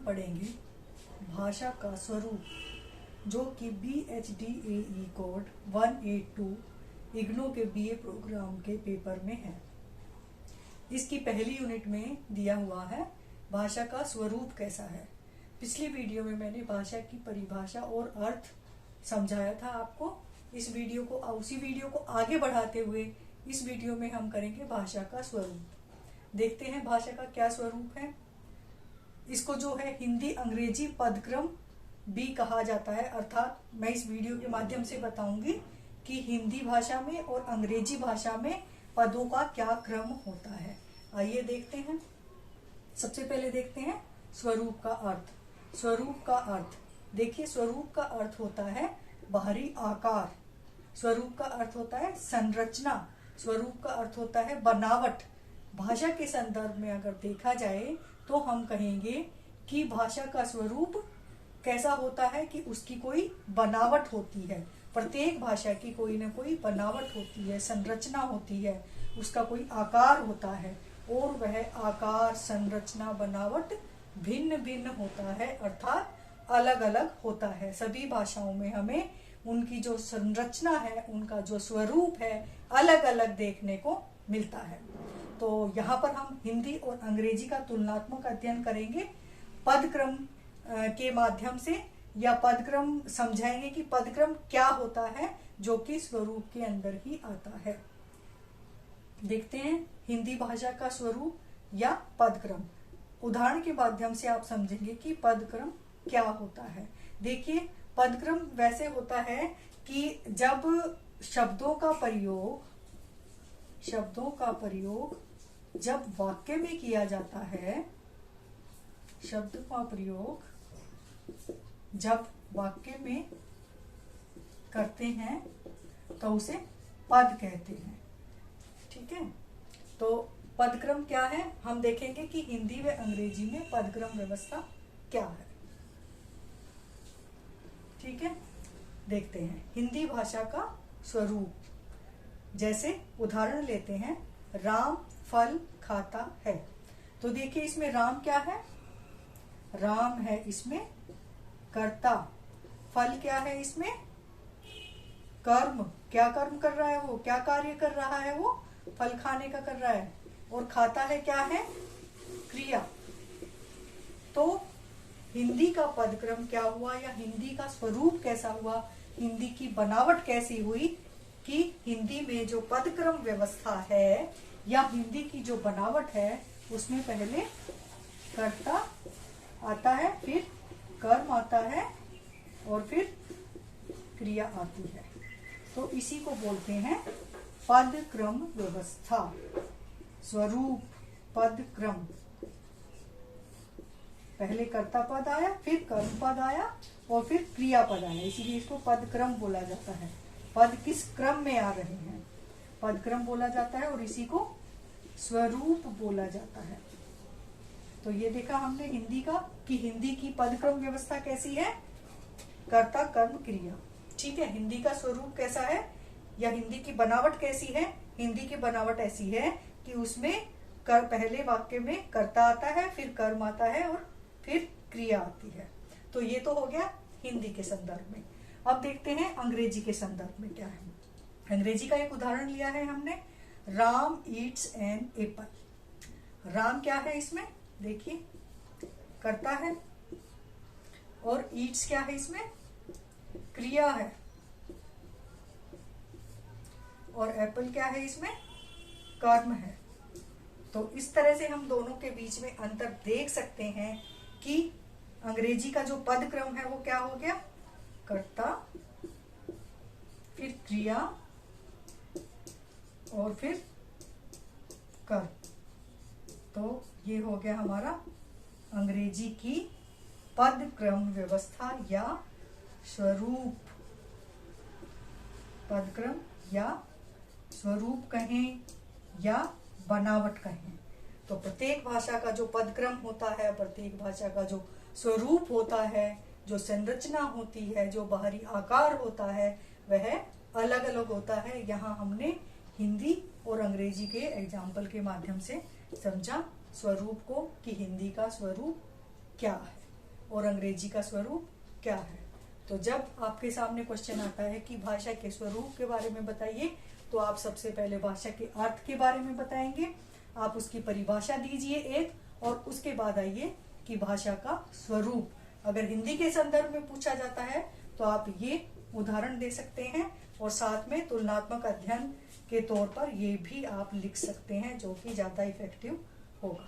पढ़ेंगे भाषा का स्वरूप, जो कि BHDAE कोड 182 इग्नू के BA प्रोग्राम के पेपर में है। इसकी पहली यूनिट में दिया हुआ है भाषा का स्वरूप कैसा है। पिछली वीडियो में मैंने भाषा की परिभाषा और अर्थ समझाया था आपको। उसी वीडियो को आगे बढ़ाते हुए इस वीडियो में हम करेंगे भाषा का स्वरूप। देखते हैं भाषा का क्या स्वरूप है। इसको जो है हिंदी अंग्रेजी पदक्रम भी कहा जाता है, अर्थात मैं इस वीडियो के माध्यम से बताऊंगी कि हिंदी भाषा में और अंग्रेजी भाषा में पदों का क्या क्रम होता है। आइए देखते हैं। सबसे पहले देखते हैं स्वरूप का अर्थ। स्वरूप का अर्थ देखिए, स्वरूप का अर्थ होता है बाहरी आकार, स्वरूप का अर्थ होता है संरचना, स्वरूप का अर्थ होता है बनावट। भाषा के संदर्भ में अगर देखा जाए तो हम कहेंगे कि भाषा का स्वरूप कैसा होता है कि उसकी कोई बनावट होती है। प्रत्येक भाषा की कोई ना कोई बनावट होती है, संरचना होती है, उसका कोई आकार होता है और वह आकार, संरचना, बनावट भिन्न भिन्न होता है, अर्थात अलग अलग होता है। सभी भाषाओं में हमें उनकी जो संरचना है, उनका जो स्वरूप है, अलग अलग देखने को मिलता है। तो यहाँ पर हम हिंदी और अंग्रेजी का तुलनात्मक अध्ययन करेंगे पदक्रम के माध्यम से, या पदक्रम समझाएंगे कि पदक्रम क्या होता है जो कि स्वरूप के अंदर ही आता है। देखते हैं हिंदी भाषा का स्वरूप या पदक्रम। उदाहरण के माध्यम से आप समझेंगे कि पदक्रम क्या होता है। देखिए, पदक्रम वैसे होता है कि जब शब्दों का प्रयोग जब वाक्य में किया जाता है, शब्द का प्रयोग जब वाक्य में करते हैं तो उसे पद कहते हैं। ठीक है, तो पदक्रम क्या है हम देखेंगे कि हिंदी व अंग्रेजी में पदक्रम व्यवस्था क्या है। ठीक है, देखते हैं हिंदी भाषा का स्वरूप। जैसे उदाहरण लेते हैं, राम फल खाता है। तो देखिए इसमें राम क्या है, राम है इसमें कर्ता, फल क्या है इसमें कर्म, क्या कर्म कर रहा है वो, क्या कार्य कर रहा है वो, फल खाने का कर रहा है, और खाता है क्या है क्रिया। तो हिंदी का पदक्रम क्या हुआ या हिंदी का स्वरूप कैसा हुआ, हिंदी की बनावट कैसी हुई कि हिंदी में जो पदक्रम व्यवस्था है या हिंदी की जो बनावट है उसमें पहले कर्ता आता है, फिर कर्म आता है और फिर क्रिया आती है। तो इसी को बोलते हैं पदक्रम व्यवस्था। स्वरूप पदक्रम, पहले कर्ता पद आया, फिर कर्म पद आया और फिर क्रिया पद आया, इसीलिए इसको पदक्रम बोला जाता है। पद किस क्रम में आ रहे हैं, पदक्रम बोला जाता है और इसी को स्वरूप बोला जाता है। तो ये देखा हमने हिंदी का कि हिंदी की पदक्रम व्यवस्था कैसी है, कर्ता कर्म क्रिया। ठीक है, हिंदी का स्वरूप कैसा है या हिंदी की बनावट कैसी है, हिंदी की बनावट ऐसी है कि उसमें पहले वाक्य में कर्ता आता है, फिर कर्म आता है और फिर क्रिया आती है। तो ये तो हो गया हिंदी के संदर्भ में। अब देखते हैं अंग्रेजी के संदर्भ में क्या है। अंग्रेजी का एक उदाहरण लिया है हमने, Ram eats an apple. Ram क्या है इसमें, देखिए कर्ता है, और ईट्स क्या है इसमें क्रिया है, और एप्पल क्या है इसमें कर्म है। तो इस तरह से हम दोनों के बीच में अंतर देख सकते हैं कि अंग्रेजी का जो पदक्रम है वो क्या हो गया, कर्ता, फिर क्रिया और फिर कर्म। तो ये हो गया हमारा अंग्रेजी की पदक्रम व्यवस्था या स्वरूप। पदक्रम या स्वरूप कहें या बनावट कहें, तो प्रत्येक भाषा का जो पदक्रम होता है, प्रत्येक भाषा का जो स्वरूप होता है, जो संरचना होती है, जो बाहरी आकार होता है, वह अलग अलग होता है। यहाँ हमने हिंदी और अंग्रेजी के एग्जाम्पल के माध्यम से समझा स्वरूप को कि हिंदी का स्वरूप क्या है। और अंग्रेजी का स्वरूप क्या है। तो जब आपके सामने क्वेश्चन आता है कि भाषा के स्वरूप के बारे में बताइए, तो आप सबसे पहले भाषा के अर्थ के बारे में बताएंगे, आप उसकी परिभाषा दीजिए एक, और उसके बाद आइए कि भाषा का स्वरूप। अगर हिंदी के संदर्भ में पूछा जाता है तो आप ये उदाहरण दे सकते हैं, और साथ में तुलनात्मक अध्ययन के तौर पर ये भी आप लिख सकते हैं, जो कि ज्यादा इफेक्टिव होगा।